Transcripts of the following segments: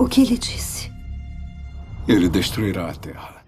que ele disse? Ele destruirá a terra.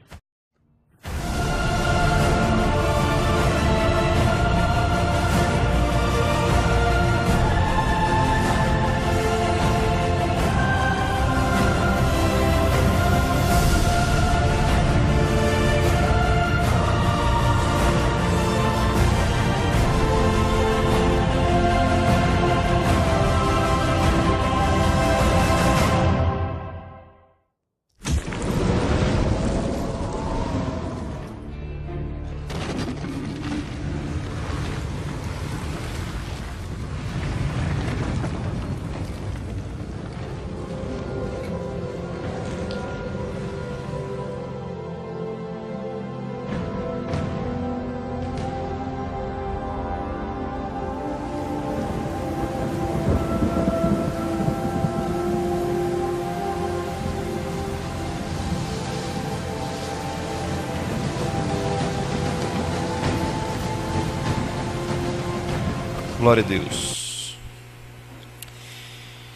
Glória a Deus.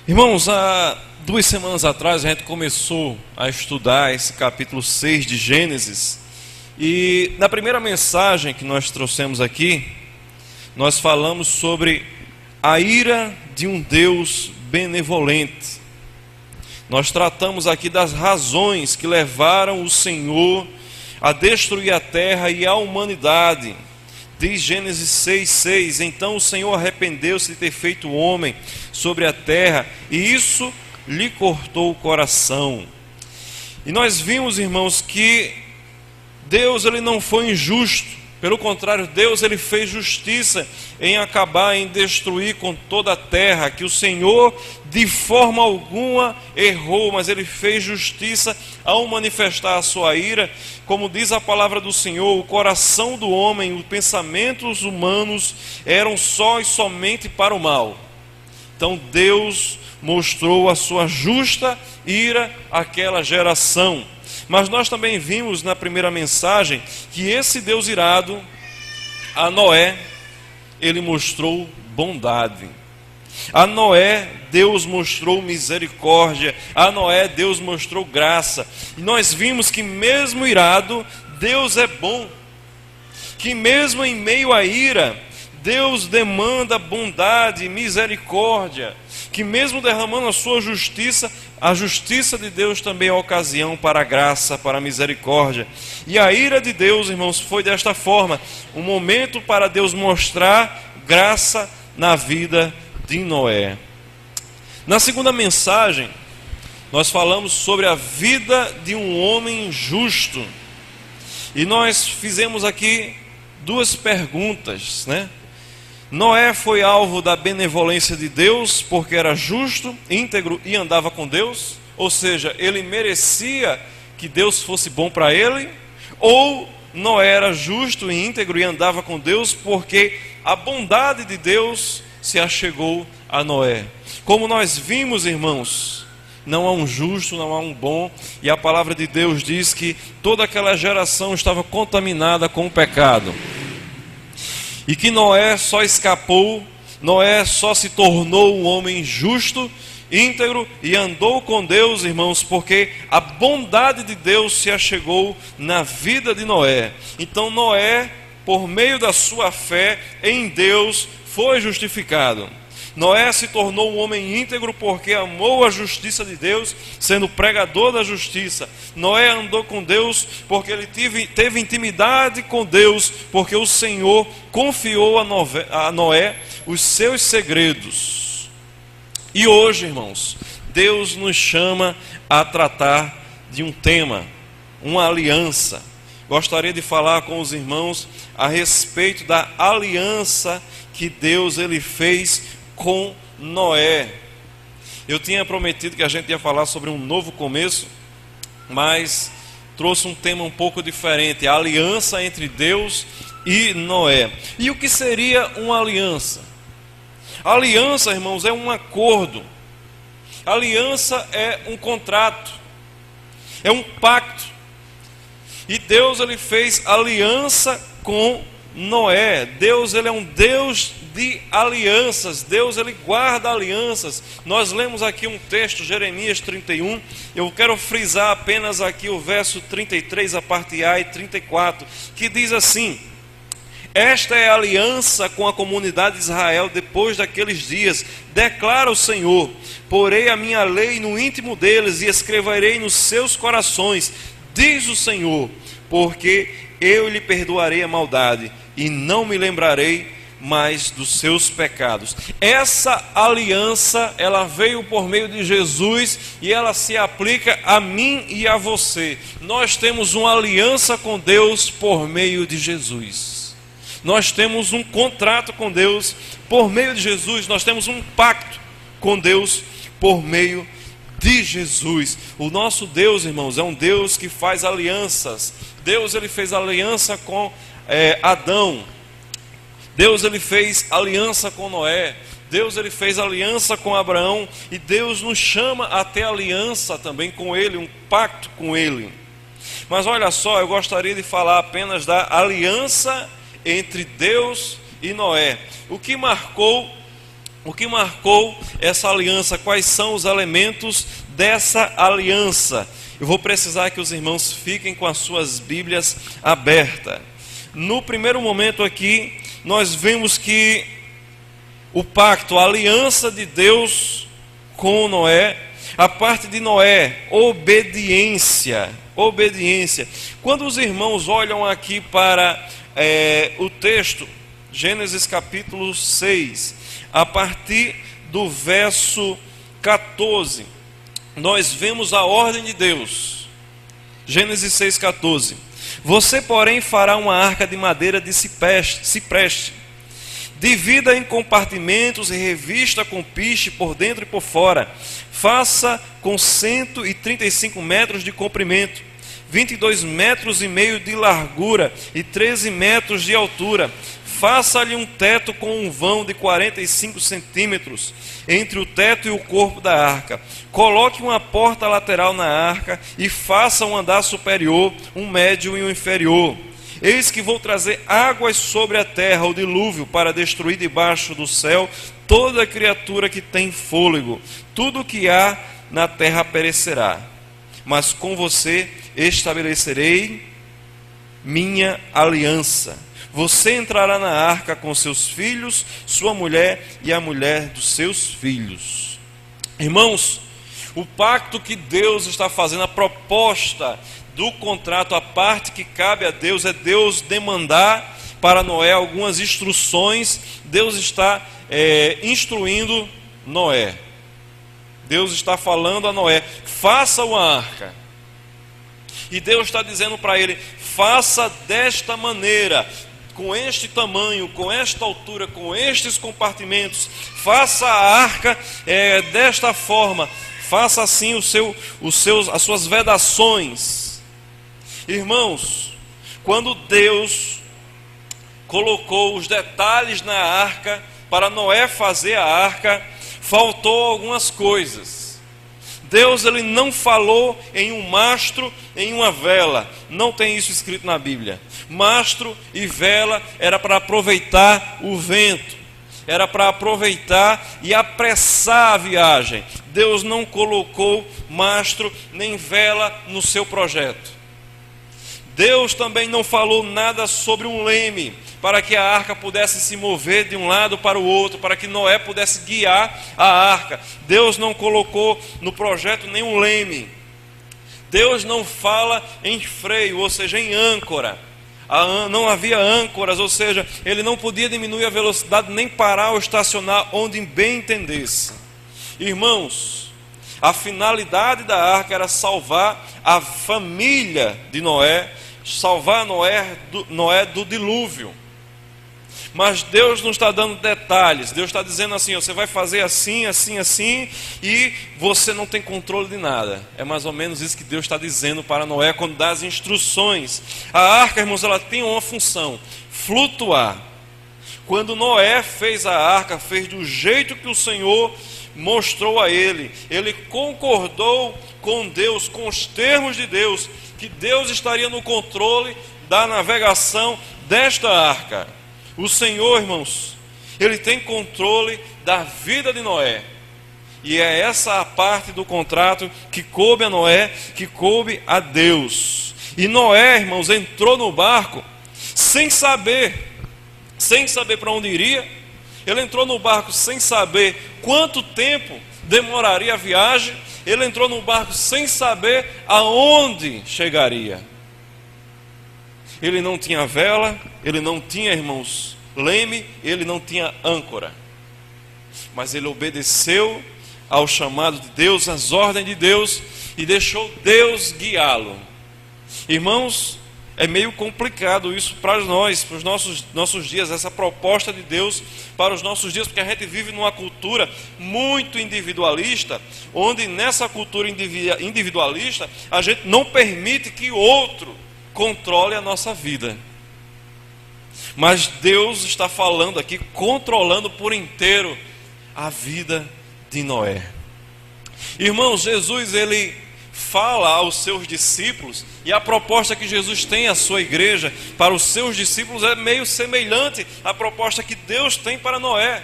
Irmãos, há 2 semanas atrás a gente começou a estudar esse capítulo 6 de Gênesis. E na primeira mensagem que nós trouxemos aqui, nós falamos sobre a ira de um Deus benevolente. Nós tratamos aqui das razões que levaram o Senhor a destruir a terra e a humanidade. Diz Gênesis 6:6, então o Senhor arrependeu-se de ter feito o homem sobre a terra, e isso lhe cortou o coração. E nós vimos, irmãos, que Deus ele não foi injusto. Pelo contrário, Deus ele fez justiça em acabar, em destruir com toda a terra, que o Senhor de forma alguma errou, mas ele fez justiça ao manifestar a sua ira. Como diz a palavra do Senhor, o coração do homem, os pensamentos humanos eram só e somente para o mal. Então Deus mostrou a sua justa ira àquela geração. Mas nós também vimos na primeira mensagem que esse Deus irado, a Noé, ele mostrou bondade. A Noé, Deus mostrou misericórdia. A Noé, Deus mostrou graça. E nós vimos que mesmo irado, Deus é bom. Que mesmo em meio à ira, Deus demanda bondade e misericórdia. Que mesmo derramando a sua justiça, a justiça de Deus também é ocasião para a graça, para a misericórdia. E a ira de Deus, irmãos, foi desta forma, um momento para Deus mostrar graça na vida de Noé. Na segunda mensagem, nós falamos sobre a vida de um homem justo. E nós fizemos aqui 2 perguntas, né? Noé foi alvo da benevolência de Deus porque era justo, íntegro e andava com Deus, ou seja, ele merecia que Deus fosse bom para ele, ou Noé era justo e íntegro e andava com Deus porque a bondade de Deus se achegou a Noé. Como nós vimos, irmãos, não há um justo, não há um bom, e a palavra de Deus diz que toda aquela geração estava contaminada com o pecado. E que Noé só escapou, Noé só se tornou um homem justo, íntegro e andou com Deus, irmãos, porque a bondade de Deus se achegou na vida de Noé. Então Noé, por meio da sua fé em Deus, foi justificado. Noé se tornou um homem íntegro porque amou a justiça de Deus, sendo pregador da justiça. Noé andou com Deus porque ele teve intimidade com Deus, porque o Senhor confiou a Noé os seus segredos. E hoje, irmãos, Deus nos chama a tratar de um tema, uma aliança. Gostaria de falar com os irmãos a respeito da aliança que Deus ele fez com Noé. Eu tinha prometido que a gente ia falar sobre um novo começo, mas trouxe um tema um pouco diferente, a aliança entre Deus e Noé. E o que seria uma aliança? A aliança, irmãos, é um acordo. A aliança é um contrato, é um pacto. E Deus ele fez aliança com Noé. Deus ele é um Deus de alianças. Deus, ele guarda alianças. Nós lemos aqui um texto, Jeremias 31, eu quero frisar apenas aqui o verso 33, a parte A, e 34, que diz assim: esta é a aliança com a comunidade de Israel depois daqueles dias, declara o Senhor, porei a minha lei no íntimo deles e escreverei nos seus corações, diz o Senhor, porque eu lhe perdoarei a maldade e não me lembrarei mais dos seus pecados. Essa aliança, ela veio por meio de Jesus e ela se aplica a mim e a você. Nós temos uma aliança com Deus por meio de Jesus. Nós temos um contrato com Deus por meio de Jesus. Nós temos um pacto com Deus por meio de Jesus. O nosso Deus, irmãos, é um Deus que faz alianças. Deus, ele fez aliança com Adão. Deus, ele fez aliança com Noé. Deus, ele fez aliança com Abraão. E Deus nos chama a ter aliança também com ele, um pacto com ele. Mas olha só, eu gostaria de falar apenas da aliança entre Deus e Noé. O que marcou essa aliança? Quais são os elementos dessa aliança? Eu vou precisar que os irmãos fiquem com as suas Bíblias abertas. No primeiro momento aqui, nós vemos que o pacto, a aliança de Deus com Noé, a parte de Noé, obediência. Quando os irmãos olham aqui para o texto, Gênesis capítulo 6, a partir do verso 14, nós vemos a ordem de Deus. Gênesis 6,14. Você, porém, fará uma arca de madeira de cipreste, divida em compartimentos e revista com piche por dentro e por fora. Faça com 135 metros de comprimento, 22 metros e meio de largura e 13 metros de altura. Faça-lhe um teto com um vão de 45 centímetros entre o teto e o corpo da arca. Coloque uma porta lateral na arca e faça um andar superior, um médio e um inferior. Eis que vou trazer águas sobre a terra, o dilúvio, para destruir debaixo do céu toda criatura que tem fôlego. Tudo o que há na terra perecerá. Mas com você estabelecerei minha aliança. Você entrará na arca com seus filhos, sua mulher e a mulher dos seus filhos. Irmãos, o pacto que Deus está fazendo, a proposta do contrato, a parte que cabe a Deus, é Deus demandar para Noé algumas instruções. Deus está instruindo Noé. Deus está falando a Noé: faça uma arca. E Deus está dizendo para ele: faça desta maneira, com este tamanho, com esta altura, com estes compartimentos. Faça a arca desta forma. Faça assim as suas vedações. Irmãos, quando Deus colocou os detalhes na arca para Noé fazer a arca, faltou algumas coisas. Deus, ele não falou em um mastro, em uma vela. Não tem isso escrito na Bíblia. Mastro e vela era para aproveitar o vento, era para aproveitar e apressar a viagem. Deus não colocou mastro nem vela no seu projeto. Deus também não falou nada sobre um leme, para que a arca pudesse se mover de um lado para o outro, para que Noé pudesse guiar a arca. Deus não colocou no projeto nenhum leme. Deus não fala em freio, ou seja, em âncora. Não havia âncoras, ou seja, ele não podia diminuir a velocidade nem parar ou estacionar onde bem entendesse. Irmãos, a finalidade da arca era salvar a família de Noé, salvar Noé do dilúvio. Mas Deus não está dando detalhes. Deus está dizendo assim: você vai fazer assim, assim, assim, e você não tem controle de nada. É mais ou menos isso que Deus está dizendo para Noé quando dá as instruções. A arca, irmãos, ela tem uma função: flutuar. Quando Noé fez a arca, fez do jeito que o Senhor mostrou a ele. Ele concordou com Deus, com os termos de Deus, que Deus estaria no controle da navegação desta arca. O Senhor, irmãos, Ele tem controle da vida de Noé. E é essa a parte do contrato que coube a Noé, que coube a Deus. E Noé, irmãos, entrou no barco sem saber para onde iria. Ele entrou no barco sem saber quanto tempo demoraria a viagem. Ele entrou no barco sem saber aonde chegaria. Ele não tinha vela, ele não tinha, irmãos, leme, ele não tinha âncora. Mas ele obedeceu ao chamado de Deus, às ordens de Deus, e deixou Deus guiá-lo. Irmãos, é meio complicado isso para nós, para os nossos dias, essa proposta de Deus para os nossos dias, porque a gente vive numa cultura muito individualista, onde nessa cultura individualista, a gente não permite que outro controle a nossa vida. Mas Deus está falando aqui, controlando por inteiro a vida de Noé. Irmãos, Jesus, ele fala aos seus discípulos, e a proposta que Jesus tem à sua igreja, para os seus discípulos, é meio semelhante à proposta que Deus tem para Noé.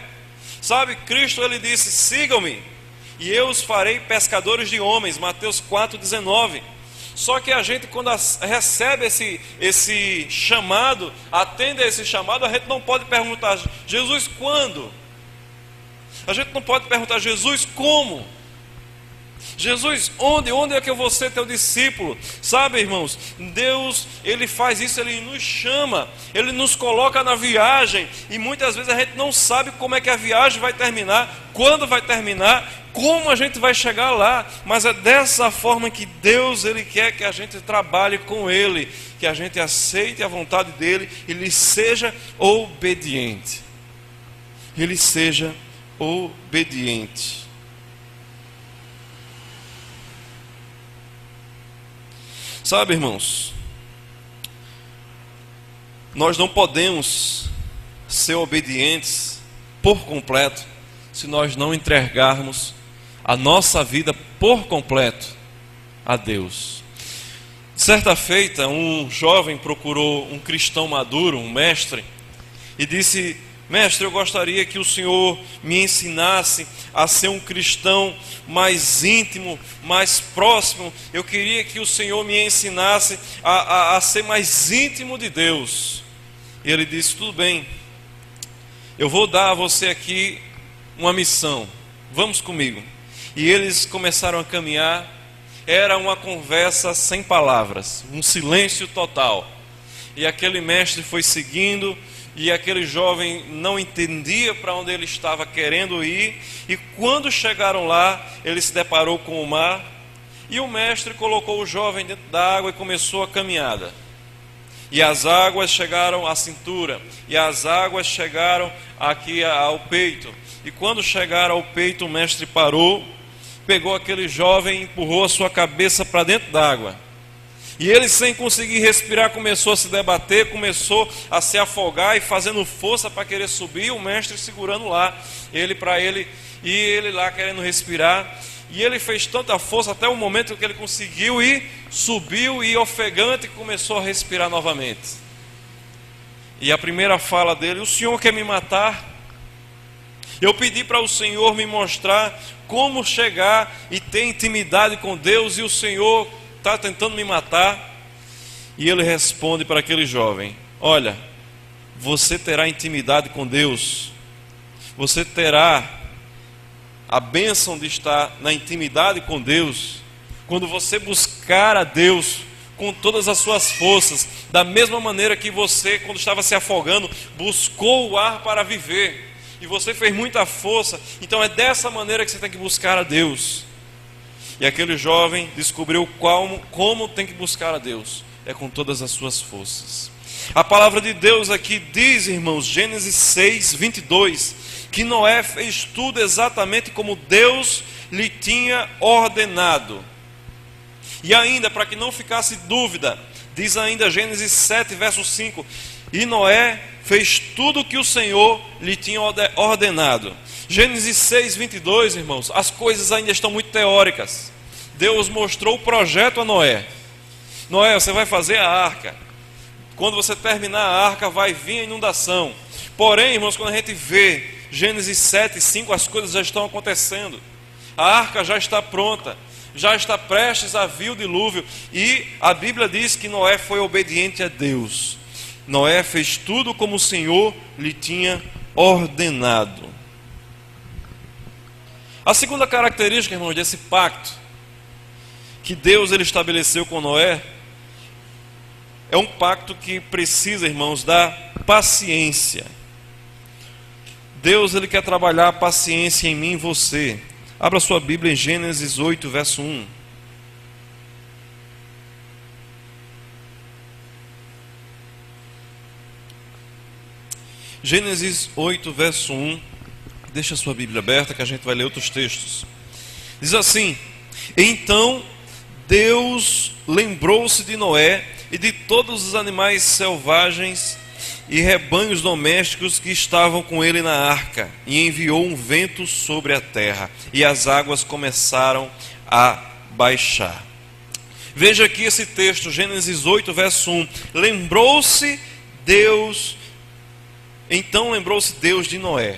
Sabe, Cristo, ele disse: sigam-me, e eu os farei pescadores de homens, Mateus 4,19. Só que a gente, quando recebe esse chamado, atende a esse chamado, a gente não pode perguntar: Jesus, quando? A gente não pode perguntar: Jesus, como? Jesus, onde é que eu vou ser teu discípulo? Sabe, irmãos, Deus, ele faz isso, ele nos chama, ele nos coloca na viagem, e muitas vezes a gente não sabe como é que a viagem vai terminar, quando vai terminar, como a gente vai chegar lá, mas é dessa forma que Deus, ele quer que a gente trabalhe com ele, que a gente aceite a vontade dele, e lhe seja obediente. Ele seja obediente. Sabe, irmãos, nós não podemos ser obedientes por completo se nós não entregarmos a nossa vida por completo a Deus. Certa feita, um jovem procurou um cristão maduro, um mestre, e disse: mestre, eu gostaria que o senhor me ensinasse a ser um cristão mais íntimo, mais próximo. Eu queria que o senhor me ensinasse a ser mais íntimo de Deus. E ele disse: tudo bem, eu vou dar a você aqui uma missão, vamos comigo. E eles começaram a caminhar. Era uma conversa sem palavras, um silêncio total. E aquele mestre foi seguindo, e aquele jovem não entendia para onde ele estava querendo ir. E quando chegaram lá, ele se deparou com o mar, e o mestre colocou o jovem dentro da água e começou a caminhada. E as águas chegaram à cintura, e as águas chegaram aqui ao peito. E quando chegaram ao peito, o mestre parou, pegou aquele jovem e empurrou a sua cabeça para dentro d'água. E ele, sem conseguir respirar, começou a se debater, começou a se afogar e fazendo força para querer subir, o mestre segurando lá, e ele lá querendo respirar. E ele fez tanta força até o momento que ele conseguiu e subiu, e ofegante começou a respirar novamente. E a primeira fala dele: o senhor quer me matar? Eu pedi para o Senhor me mostrar como chegar e ter intimidade com Deus, e o Senhor está tentando me matar. E ele responde para aquele jovem: olha, você terá intimidade com Deus, você terá a bênção de estar na intimidade com Deus, quando você buscar a Deus com todas as suas forças, da mesma maneira que você, quando estava se afogando, buscou o ar para viver, e você fez muita força. Então é dessa maneira que você tem que buscar a Deus. E aquele jovem descobriu como tem que buscar a Deus: é com todas as suas forças. A palavra de Deus aqui diz, irmãos, Gênesis 6:22, que Noé fez tudo exatamente como Deus lhe tinha ordenado. E ainda, para que não ficasse dúvida, diz ainda Gênesis 7, verso 5, e Noé fez tudo o que o Senhor lhe tinha ordenado. Gênesis 6:22, irmãos, as coisas ainda estão muito teóricas. Deus mostrou o projeto a Noé. Noé, você vai fazer a arca. Quando você terminar a arca, vai vir a inundação. Porém, irmãos, quando a gente vê Gênesis 7:5, as coisas já estão acontecendo. A arca já está pronta, já está prestes a vir o dilúvio. E a Bíblia diz que Noé foi obediente a Deus. Noé fez tudo como o Senhor lhe tinha ordenado. A segunda característica, irmãos, desse pacto que Deus ele estabeleceu com Noé é um pacto que precisa, irmãos, da paciência. Deus ele quer trabalhar a paciência em mim e em você. Abra sua Bíblia em Gênesis 8, verso 1. Gênesis 8, verso 1. Deixa a sua Bíblia aberta que a gente vai ler outros textos. Diz assim: Então Deus lembrou-se de Noé e de todos os animais selvagens e rebanhos domésticos que estavam com ele na arca, e enviou um vento sobre a terra, e as águas começaram a baixar. Veja aqui esse texto, Gênesis 8, verso 1. Lembrou-se Deus, então lembrou-se Deus de Noé.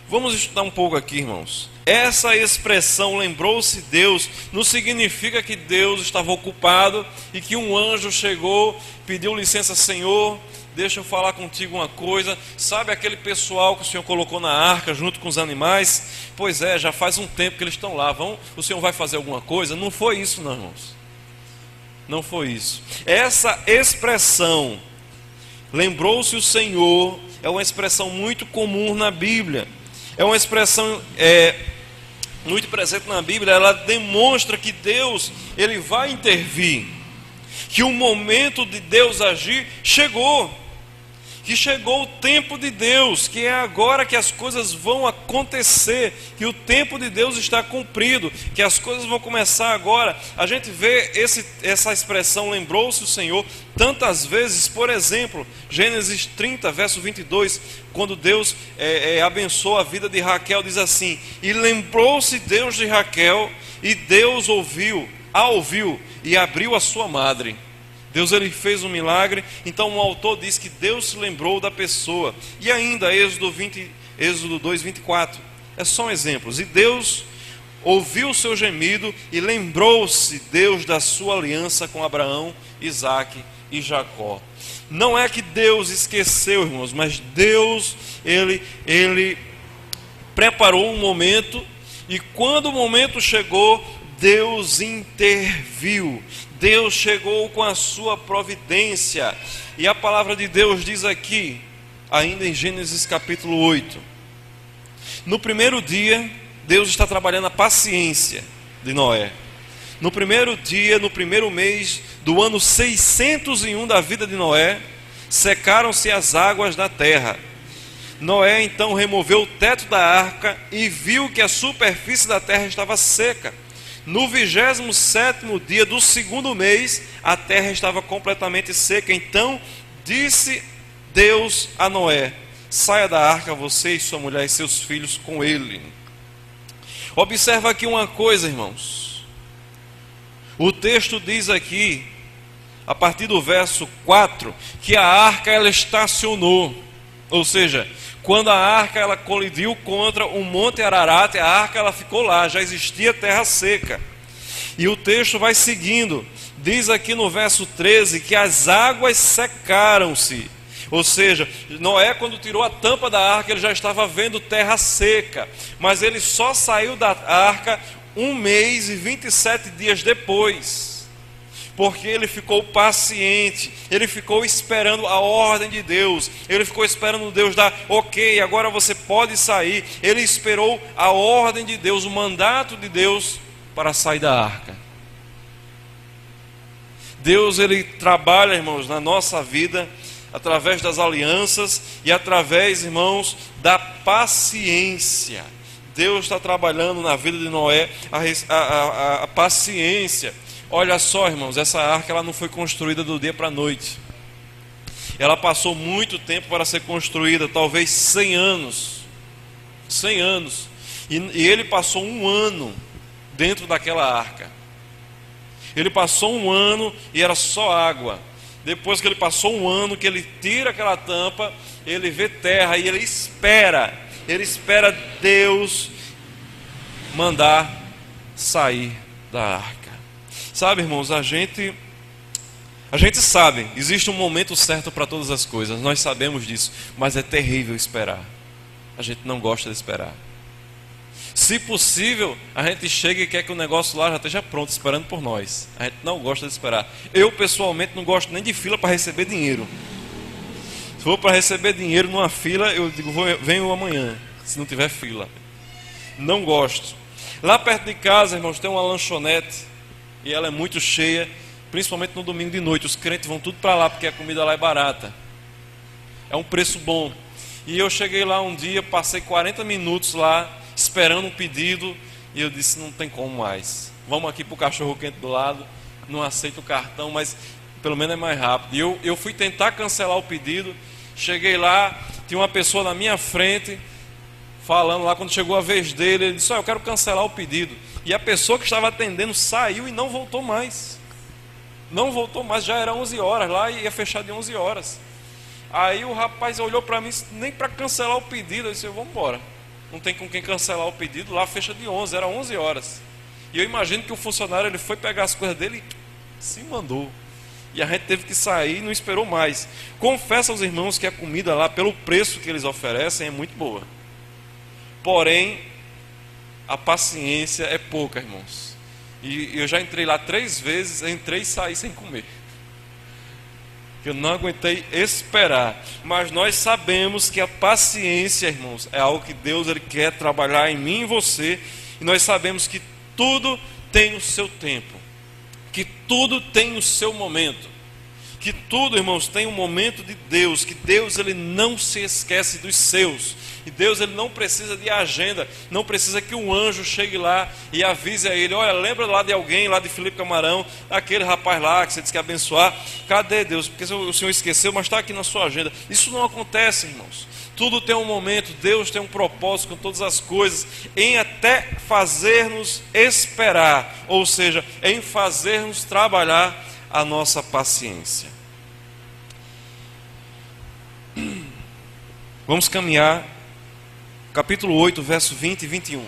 Vamos estudar um pouco aqui, irmãos. Essa expressão, lembrou-se Deus, não significa que Deus estava ocupado e que um anjo chegou, pediu licença, Senhor, deixa eu falar contigo uma coisa. Sabe aquele pessoal que o Senhor colocou na arca junto com os animais? Pois é, já faz um tempo que eles estão lá. O Senhor vai fazer alguma coisa? Não foi isso não, irmãos. Não foi isso. Essa expressão, lembrou-se o Senhor, é uma expressão muito comum na Bíblia. É uma expressão muito presente na Bíblia. Ela demonstra que Deus ele vai intervir, que o momento de Deus agir chegou, que chegou o tempo de Deus, que é agora que as coisas vão acontecer, que o tempo de Deus está cumprido, que as coisas vão começar agora. A gente vê essa expressão, lembrou-se o Senhor, tantas vezes. Por exemplo, Gênesis 30, verso 22, quando Deus abençoa a vida de Raquel, diz assim: E lembrou-se Deus de Raquel, e Deus a ouviu e abriu a sua madre. Deus ele fez um milagre. Então o autor diz que Deus se lembrou da pessoa. E ainda Êxodo 2, 24. É só exemplos. E Deus ouviu o seu gemido e lembrou-se Deus da sua aliança com Abraão, Isaque e Jacó. Não é que Deus esqueceu, irmãos, mas Deus ele preparou um momento, e quando o momento chegou, Deus interviu. Deus chegou com a sua providência. E a palavra de Deus diz aqui, ainda em Gênesis capítulo 8. No primeiro dia, Deus está trabalhando a paciência de Noé. No primeiro dia, no primeiro mês do ano 601 da vida de Noé, secaram-se as águas da terra. Noé então removeu o teto da arca e viu que a superfície da terra estava seca. No 27º dia do segundo mês, a terra estava completamente seca. Então disse Deus a Noé: saia da arca, você e sua mulher e seus filhos com ele. Observa aqui uma coisa, irmãos. O texto diz aqui, a partir do verso 4, que a arca ela estacionou. Ou seja, quando a arca ela colidiu contra o Monte Ararat, a arca ela ficou lá, já existia terra seca. E o texto vai seguindo, diz aqui no verso 13 que as águas secaram-se. Ou seja, Noé, quando tirou a tampa da arca, ele já estava vendo terra seca, mas ele só saiu da arca 1 mês e 27 dias depois. Porque ele ficou paciente, ele ficou esperando a ordem de Deus, ele ficou esperando Deus dar ok, agora você pode sair. Ele esperou a ordem de Deus, o mandato de Deus para sair da arca. Deus ele trabalha, irmãos, na nossa vida através das alianças e através, irmãos, da paciência. Deus está trabalhando na vida de Noé a paciência. Olha só, irmãos, essa arca ela não foi construída do dia para a noite. Ela passou muito tempo para ser construída, talvez 100 anos. 100 anos. E ele passou 1 ano dentro daquela arca. Ele passou 1 ano e era só água. Depois que ele passou um ano, que ele tira aquela tampa, ele vê terra e ele espera Deus mandar sair da arca. Sabe, irmãos, a gente sabe, existe um momento certo para todas as coisas, nós sabemos disso, mas é terrível esperar. A gente não gosta de esperar. Se possível, a gente chega e quer que o negócio lá já esteja pronto, esperando por nós. A gente não gosta de esperar. Eu, pessoalmente, não gosto nem de fila para receber dinheiro. Se for para receber dinheiro numa fila, eu digo, venho amanhã, se não tiver fila. Não gosto. Lá perto de casa, irmãos, tem uma lanchonete, e ela é muito cheia, principalmente no domingo de noite. Os crentes vão tudo para lá, porque a comida lá é barata. É um preço bom. E eu cheguei lá um dia, passei 40 minutos lá, esperando um pedido, e eu disse, não tem como mais. Vamos aqui para o cachorro quente do lado, não aceito o cartão, mas pelo menos é mais rápido. E eu fui tentar cancelar o pedido, cheguei lá, tinha uma pessoa na minha frente, falando lá, quando chegou a vez dele, ele disse, eu quero cancelar o pedido. E a pessoa que estava atendendo saiu e não voltou mais. Não voltou mais, já era 11 horas lá, e ia fechar de 11 horas. Aí o rapaz olhou para mim, nem para cancelar o pedido, eu disse, vamos embora. Não tem com quem cancelar o pedido, lá fecha de 11, era 11 horas. E eu imagino que o funcionário, ele foi pegar as coisas dele e se mandou. E a gente teve que sair e não esperou mais. Confesso aos irmãos que a comida lá, pelo preço que eles oferecem, é muito boa. Porém, a paciência é pouca, irmãos. E eu já entrei lá 3 vezes, entrei e saí sem comer. Eu não aguentei esperar. Mas nós sabemos que a paciência, irmãos, é algo que Deus ele quer trabalhar em mim e em você. E nós sabemos que tudo tem o seu tempo, que tudo tem o seu momento, que tudo, irmãos, tem um momento de Deus, que Deus ele não se esquece dos seus. E Deus ele não precisa de agenda, não precisa que um anjo chegue lá e avise a ele, olha, lembra lá de alguém, lá de Felipe Camarão, aquele rapaz lá que você disse que ia abençoar, cadê Deus? Porque o Senhor esqueceu, mas está aqui na sua agenda. Isso não acontece, irmãos. Tudo tem um momento, Deus tem um propósito com todas as coisas, em até fazer-nos esperar, ou seja, em fazer-nos trabalhar a nossa paciência. Vamos caminhar, capítulo 8, verso 20 e 21.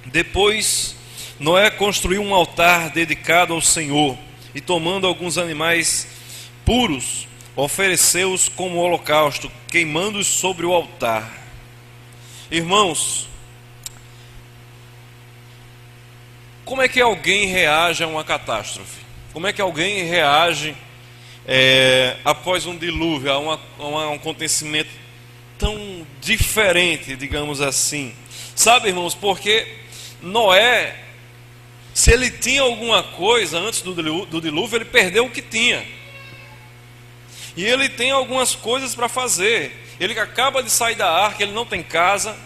Depois, Noé construiu um altar dedicado ao Senhor, e tomando alguns animais puros, ofereceu-os como holocausto, queimando-os sobre o altar. Irmãos, como é que alguém reage a uma catástrofe? Como é que alguém reage após um dilúvio, a um acontecimento tão diferente, digamos assim? Sabe, irmãos, porque Noé, se ele tinha alguma coisa antes do dilúvio, ele perdeu o que tinha. E ele tem algumas coisas para fazer. Ele acaba de sair da arca, ele não tem casa.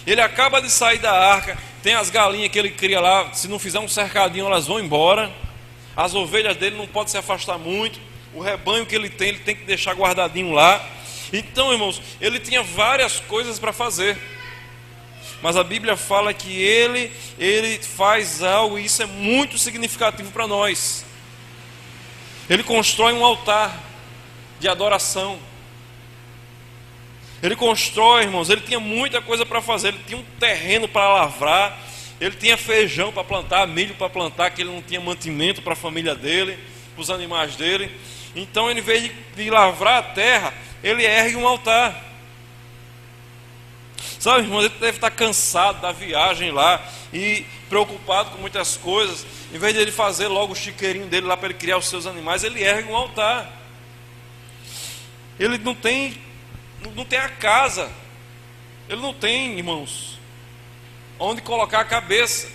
Ele acaba de sair da arca, tem as galinhas que ele cria lá, se não fizer um cercadinho elas vão embora. As ovelhas dele não podem se afastar muito. O rebanho que ele tem que deixar guardadinho lá. Então, irmãos, ele tinha várias coisas para fazer. Mas a Bíblia fala que ele faz algo, e isso é muito significativo para nós. Ele constrói um altar de adoração. Ele constrói, irmãos, ele tinha muita coisa para fazer. Ele tinha um terreno para lavrar, ele tinha feijão para plantar, milho para plantar, que ele não tinha mantimento para a família dele, para os animais dele. Então, em vez de lavrar a terra, ele ergue um altar. Sabe, irmãos, ele deve estar cansado da viagem lá e preocupado com muitas coisas. Em vez de ele fazer logo o chiqueirinho dele lá para ele criar os seus animais, ele ergue um altar. Ele não tem a casa, ele não tem, irmãos, onde colocar a cabeça.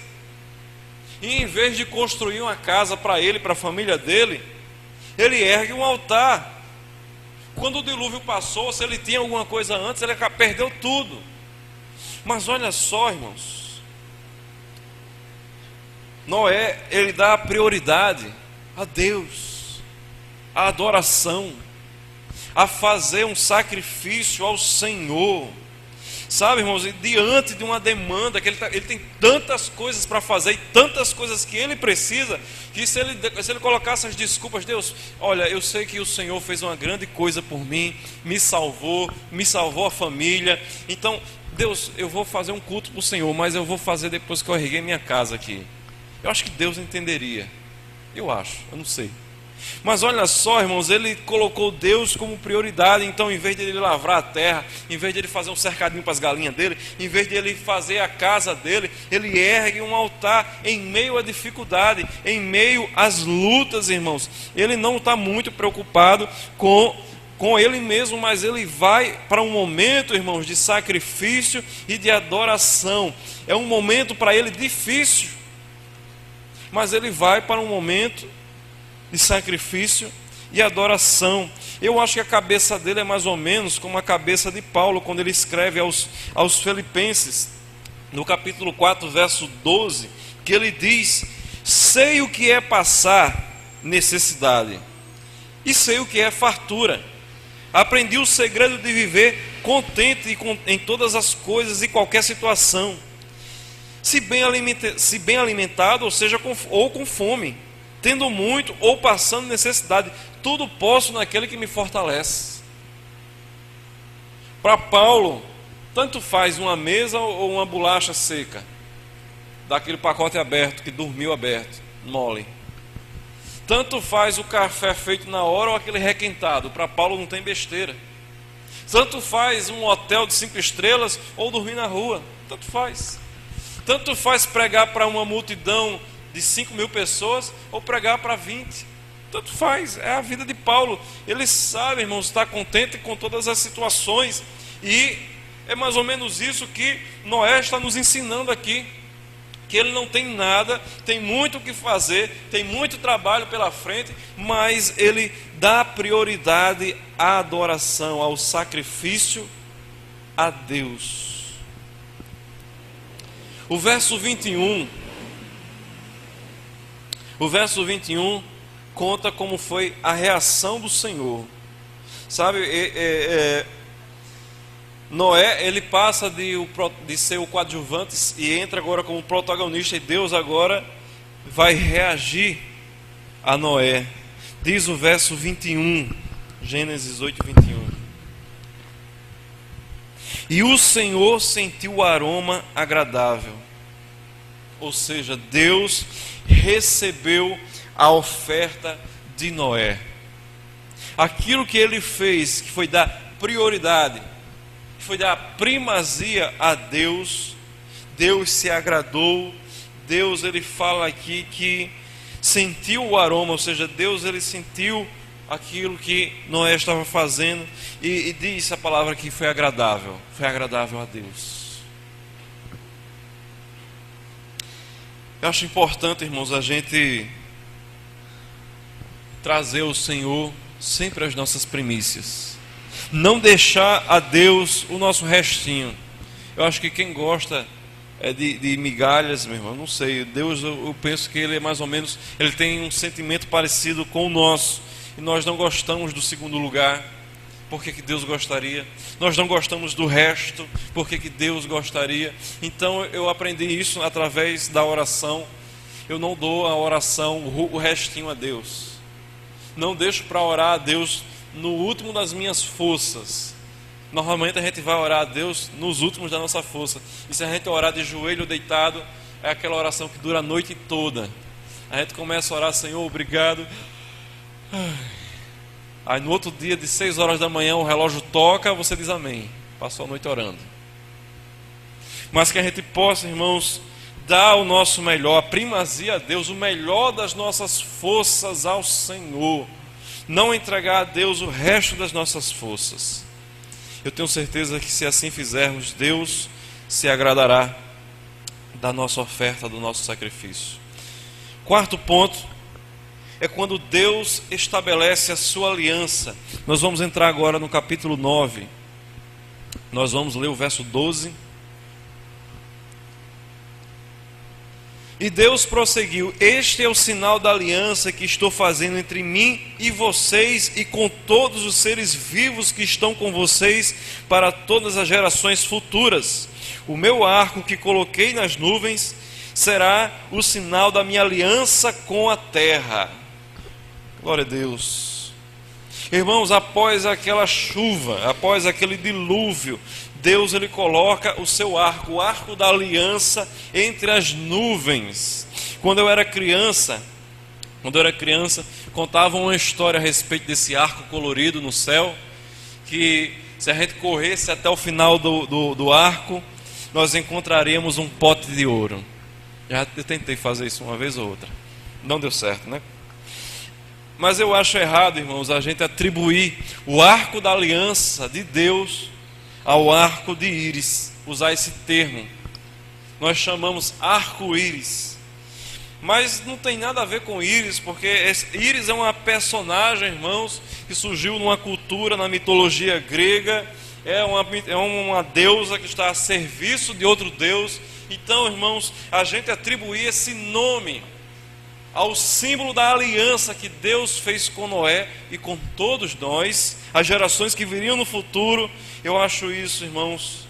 E em vez de construir uma casa para ele, para a família dele, ele ergue um altar. Quando o dilúvio passou, se ele tinha alguma coisa antes, ele perdeu tudo. Mas olha só, irmãos, Noé, ele dá prioridade a Deus, a adoração, a fazer um sacrifício ao Senhor. Sabe, irmãos, e diante de uma demanda, que ele tem tantas coisas para fazer, e tantas coisas que ele precisa, que se ele colocasse as desculpas, Deus, olha, eu sei que o Senhor fez uma grande coisa por mim, me salvou a família, então, Deus, eu vou fazer um culto para o Senhor, mas eu vou fazer depois que eu erguei minha casa aqui. Eu acho que Deus entenderia, eu não sei. Mas olha só, irmãos, ele colocou Deus como prioridade. Então, em vez de ele lavrar a terra, em vez de ele fazer um cercadinho para as galinhas dele, em vez de ele fazer a casa dele, ele ergue um altar em meio à dificuldade, em meio às lutas, irmãos. Ele não está muito preocupado com ele mesmo, mas ele vai para um momento, irmãos, de sacrifício e de adoração. É um momento para ele difícil, mas ele vai para um momento de sacrifício e adoração. Eu acho que a cabeça dele é mais ou menos como a cabeça de Paulo, quando ele escreve aos Filipenses, no capítulo 4, verso 12, que ele diz: sei o que é passar necessidade, e sei o que é fartura. Aprendi o segredo de viver contente em todas as coisas e qualquer situação, se bem alimentado, ou seja, ou com fome, tendo muito ou passando necessidade, tudo posso naquele que me fortalece. Para Paulo, tanto faz uma mesa ou uma bolacha seca, daquele pacote aberto, que dormiu aberto, mole. Tanto faz o café feito na hora ou aquele requentado. Para Paulo não tem besteira. Tanto faz um hotel de 5 estrelas ou dormir na rua, tanto faz. Tanto faz pregar para uma multidão de 5.000 pessoas ou pregar para 20, tanto faz, é a vida de Paulo. Ele sabe, irmãos, estar contente com todas as situações, e é mais ou menos isso que Noé está nos ensinando aqui, que ele não tem nada, tem muito o que fazer, tem muito trabalho pela frente, mas ele dá prioridade à adoração, ao sacrifício a Deus. O verso 21 conta como foi a reação do Senhor. Sabe, Noé, ele passa de ser o coadjuvante e entra agora como protagonista, e Deus agora vai reagir a Noé. Diz o verso 21, Gênesis 8, 21. E o Senhor sentiu o aroma agradável. Ou seja, Deus recebeu a oferta de Noé. Aquilo que ele fez, que foi dar prioridade, que foi dar primazia a Deus, Deus se agradou. Deus, ele fala aqui que sentiu o aroma, ou seja, Deus, ele sentiu aquilo que Noé estava fazendo, e diz a palavra que foi agradável a Deus. Eu acho importante, irmãos, a gente trazer ao Senhor sempre as nossas primícias, não deixar a Deus o nosso restinho. Eu acho que quem gosta de migalhas, meu irmão, não sei, Deus, eu penso que ele é mais ou menos, ele tem um sentimento parecido com o nosso, e nós não gostamos do segundo lugar. Por que Deus gostaria? Nós não gostamos do resto. Por que Deus gostaria? Então eu aprendi isso através da oração. Eu não dou a oração, o restinho a Deus. Não deixo para orar a Deus no último das minhas forças. Normalmente a gente vai orar a Deus nos últimos da nossa força. E se a gente orar de joelho deitado, é aquela oração que dura a noite toda. A gente começa a orar: Senhor, obrigado. Aí no outro dia, de 6 horas da manhã, o relógio toca, você diz amém. Passou a noite orando. Mas que a gente possa, irmãos, dar o nosso melhor, a primazia a Deus, o melhor das nossas forças ao Senhor. Não entregar a Deus o resto das nossas forças. Eu tenho certeza que, se assim fizermos, Deus se agradará da nossa oferta, do nosso sacrifício. Quarto ponto é quando Deus estabelece a sua aliança. Nós vamos entrar agora no capítulo 9. Nós vamos ler o verso 12. E Deus prosseguiu: este é o sinal da aliança que estou fazendo entre mim e vocês e com todos os seres vivos que estão com vocês para todas as gerações futuras. O meu arco que coloquei nas nuvens será o sinal da minha aliança com a terra. Glória a Deus. Irmãos, após aquela chuva, após aquele dilúvio, Deus ele coloca o seu arco, o arco da aliança entre as nuvens. Quando eu era criança, contavam uma história a respeito desse arco colorido no céu, que se a gente corresse até o final do arco, nós encontraríamos um pote de ouro. Eu tentei fazer isso uma vez ou outra, não deu certo, né? Mas eu acho errado, irmãos, a gente atribuir o arco da aliança de Deus ao arco de íris, usar esse termo. Nós chamamos arco-íris, mas não tem nada a ver com íris, porque íris é uma personagem, irmãos, que surgiu numa cultura, na mitologia grega. É uma deusa que está a serviço de outro deus. Então, irmãos, a gente atribuir esse nome ao símbolo da aliança que Deus fez com Noé e com todos nós, as gerações que viriam no futuro, eu acho isso, irmãos,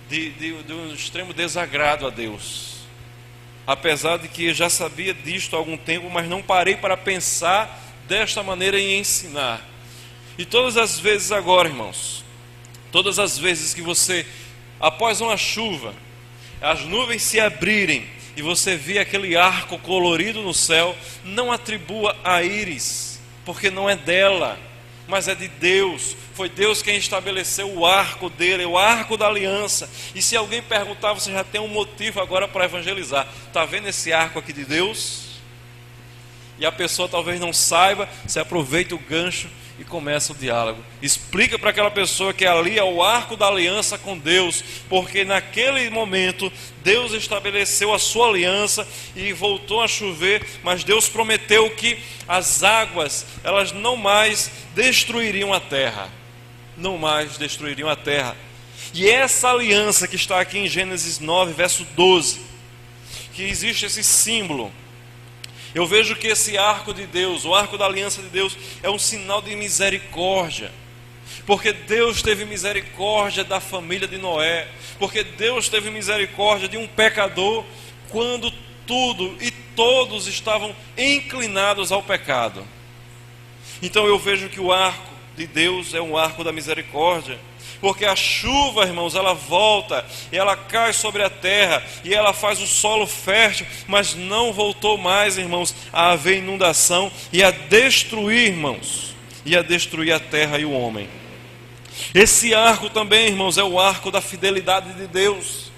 de um extremo desagrado a Deus. Apesar de que eu já sabia disto há algum tempo, mas não parei para pensar desta maneira e ensinar. E todas as vezes agora, irmãos, todas as vezes que você, após uma chuva, as nuvens se abrirem e você vê aquele arco colorido no céu, não atribua a íris, porque não é dela, mas é de Deus. Foi Deus quem estabeleceu o arco dele, o arco da aliança. E se alguém perguntar, você já tem um motivo agora para evangelizar. Está vendo esse arco aqui de Deus? E a pessoa talvez não saiba, você aproveita o gancho e começa o diálogo. Explica para aquela pessoa que ali é o arco da aliança com Deus, porque naquele momento Deus estabeleceu a sua aliança e voltou a chover, mas Deus prometeu que as águas, elas não mais destruiriam a terra. Não mais destruiriam a terra. E essa aliança que está aqui em Gênesis 9, verso 12, que existe esse símbolo. Eu vejo que esse arco de Deus, o arco da aliança de Deus, é um sinal de misericórdia. Porque Deus teve misericórdia da família de Noé. Porque Deus teve misericórdia de um pecador quando tudo e todos estavam inclinados ao pecado. Então eu vejo que o arco de Deus é um arco da misericórdia. Porque a chuva, irmãos, ela volta e ela cai sobre a terra e ela faz o solo fértil, mas não voltou mais, irmãos, a haver inundação e a destruir, irmãos, e a destruir a terra e o homem. Esse arco também, irmãos, é o arco da fidelidade de Deus.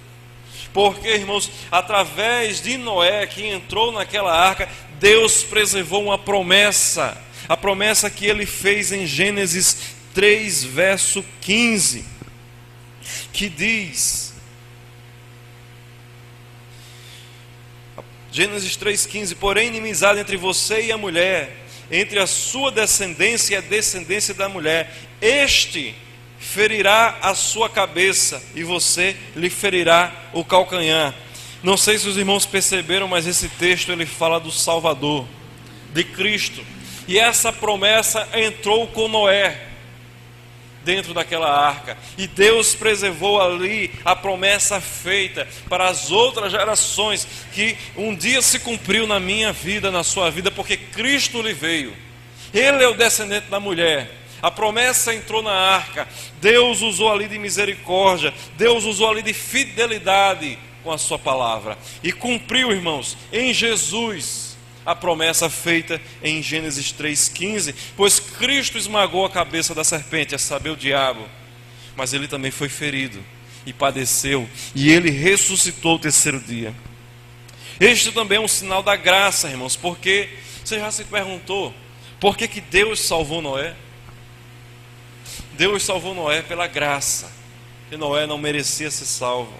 Porque, irmãos, através de Noé que entrou naquela arca, Deus preservou uma promessa, a promessa que ele fez em Gênesis 3, verso 15, que diz, Gênesis 3,15: porém inimizade entre você e a mulher, entre a sua descendência e a descendência da mulher, este ferirá a sua cabeça e você lhe ferirá o calcanhar. Não sei se os irmãos perceberam, mas esse texto ele fala do Salvador, de Cristo, e essa promessa entrou com Noé dentro daquela arca, e Deus preservou ali a promessa feita para as outras gerações, que um dia se cumpriu na minha vida, na sua vida, porque Cristo lhe veio. Ele é o descendente da mulher. A promessa entrou na arca. Deus usou ali de misericórdia, Deus usou ali de fidelidade com a sua palavra, e cumpriu, irmãos, em Jesus a promessa feita em Gênesis 3,15, pois Cristo esmagou a cabeça da serpente, a saber, o diabo, mas ele também foi ferido e padeceu, e ele ressuscitou o terceiro dia. Este também é um sinal da graça, irmãos, porque você já se perguntou por que Deus salvou Noé? Deus salvou Noé pela graça, que Noé não merecia ser salvo,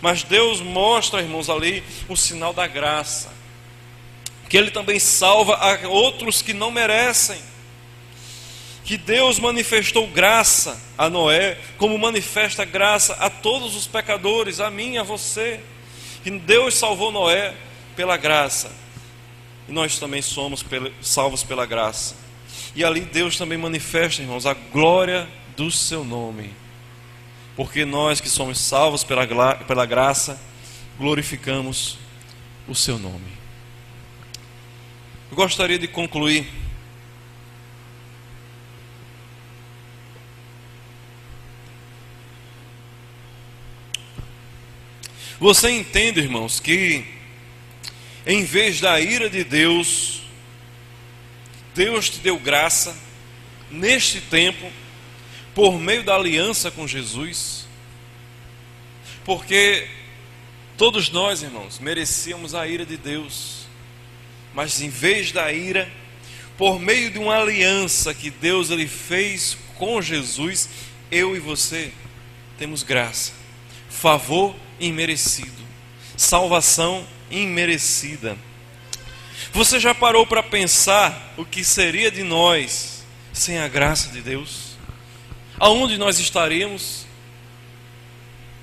mas Deus mostra, irmãos, ali o sinal da graça, que Ele também salva a outros que não merecem, que Deus manifestou graça a Noé, como manifesta graça a todos os pecadores, a mim e a você, que Deus salvou Noé pela graça. E nós também somos salvos pela graça. E ali Deus também manifesta, irmãos, a glória do seu nome. Porque nós que somos salvos pela graça, glorificamos o seu nome. Eu gostaria de concluir Você entende, irmãos, que em vez da ira de Deus, Deus te deu graça neste tempo por meio da aliança com Jesus? Porque todos nós, irmãos, merecíamos a ira de Deus, mas em vez da ira, por meio de uma aliança que Deus ele fez com Jesus, eu e você temos graça, favor imerecido, salvação imerecida. Você já parou para pensar o que seria de nós sem a graça de Deus? Aonde nós estaríamos?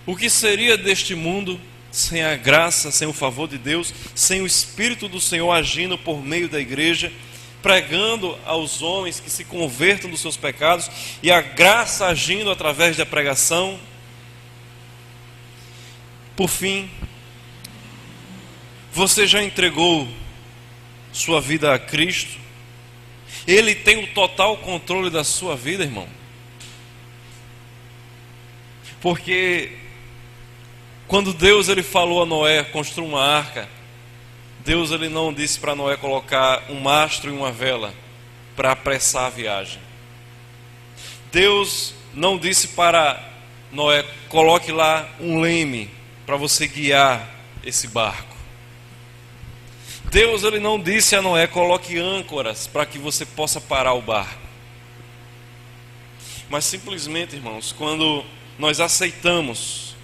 O que seria deste mundo sem a graça, sem o favor de Deus, sem o Espírito do Senhor agindo por meio da igreja, pregando aos homens que se convertam dos seus pecados e a graça agindo através da pregação? Por fim, você já entregou sua vida a Cristo? Ele tem o total controle da sua vida, irmão. Porque quando Deus ele falou a Noé construir uma arca, Deus ele não disse para Noé colocar um mastro e uma vela para apressar a viagem. Deus não disse para Noé, coloque lá um leme para você guiar esse barco. Deus ele não disse a Noé, coloque âncoras para que você possa parar o barco. Mas simplesmente, irmãos, quando nós aceitamos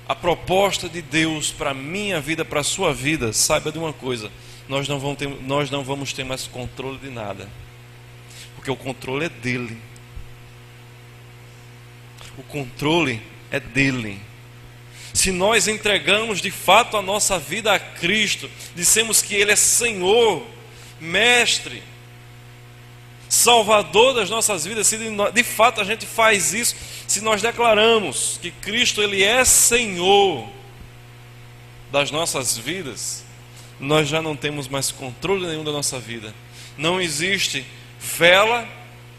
a proposta de Deus para a minha vida, para a sua vida, saiba de uma coisa, nós não vamos ter mais controle de nada, porque o controle é dele. O controle é dele. Se nós entregamos de fato a nossa vida a Cristo, dissemos que Ele é Senhor, Mestre, Salvador das nossas vidas, se de fato a gente faz isso, se nós declaramos que Cristo Ele é Senhor das nossas vidas, nós já não temos mais controle nenhum da nossa vida. Não existe vela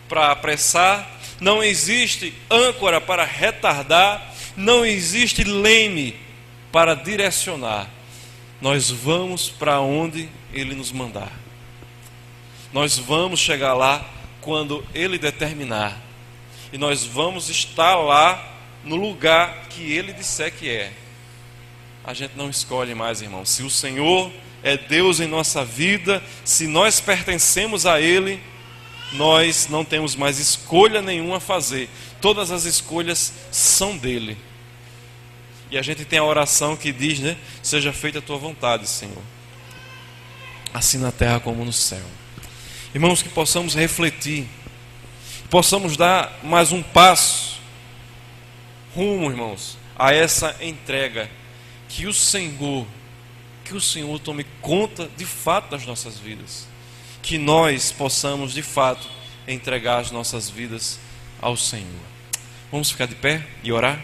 para apressar, não existe âncora para retardar, não existe leme para direcionar. Nós vamos para onde Ele nos mandar. Nós vamos chegar lá quando Ele determinar. E nós vamos estar lá no lugar que Ele disser que é. A gente não escolhe mais, irmão. Se o Senhor é Deus em nossa vida, se nós pertencemos a Ele, nós não temos mais escolha nenhuma a fazer. Todas as escolhas são dele. E a gente tem a oração que diz, né? Seja feita a tua vontade, Senhor, assim na terra como no céu. Irmãos, que possamos refletir, possamos dar mais um passo rumo, irmãos, a essa entrega. Que o Senhor tome conta de fato das nossas vidas. Que nós possamos de fato entregar as nossas vidas ao Senhor. Vamos ficar de pé e orar?